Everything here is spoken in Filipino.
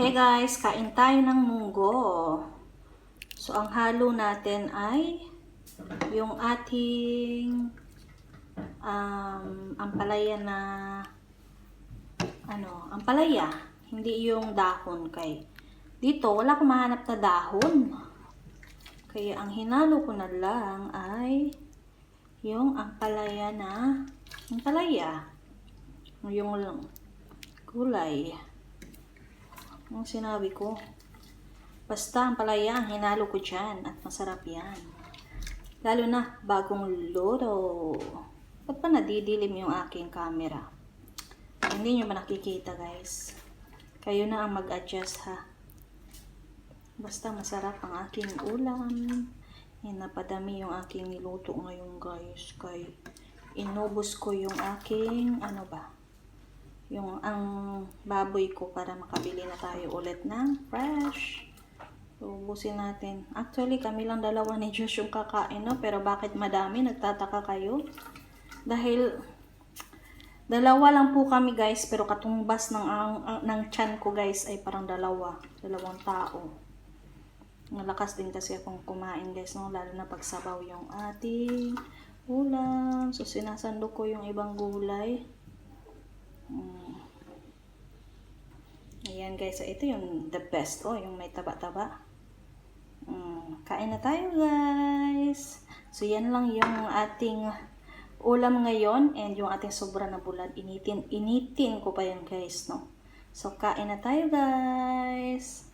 Hey guys, kain tayo ng munggo. So, ang halo natin ay yung ating ampalaya na ampalaya. Hindi yung dahon kay. Dito, wala akong mahanap na dahon. Kaya ang hinalo ko na lang ay yung ampalaya na ampalaya. Yung gulay. Yung sinabi ko. Basta ang palaya, ang hinalo ko dyan. At masarap yan. Lalo na, bagong luto. Ba't pa nadidilim yung aking camera? Hindi nyo ba nakikita guys? Kayo na ang mag-adjust ha. Basta masarap ang aking ulam. Napadami yung aking niluto ngayon guys. Kay inubos ko yung aking, yung ang baboy ko para makabili na tayo ulit ng fresh. So, ubusin natin. Actually, kami lang dalawa ni Josh yung kakain, no? Pero bakit madami? Nagtataka kayo? Dahil, dalawa lang po kami, guys. Pero katumbas ng tiyan ko, guys, ay parang dalawang tao. Malakas din kasi akong kumain, guys, no? Lalo na pagsabaw yung ating ulam. So, sinasandok ko yung ibang gulay. Ayan guys, so ito yung the best. Yung may taba-taba. Kain na tayo guys. So yan lang yung ating ulam ngayon. And yung ating sobra na bulad. Initin ko pa yan guys, no? So kain na tayo guys.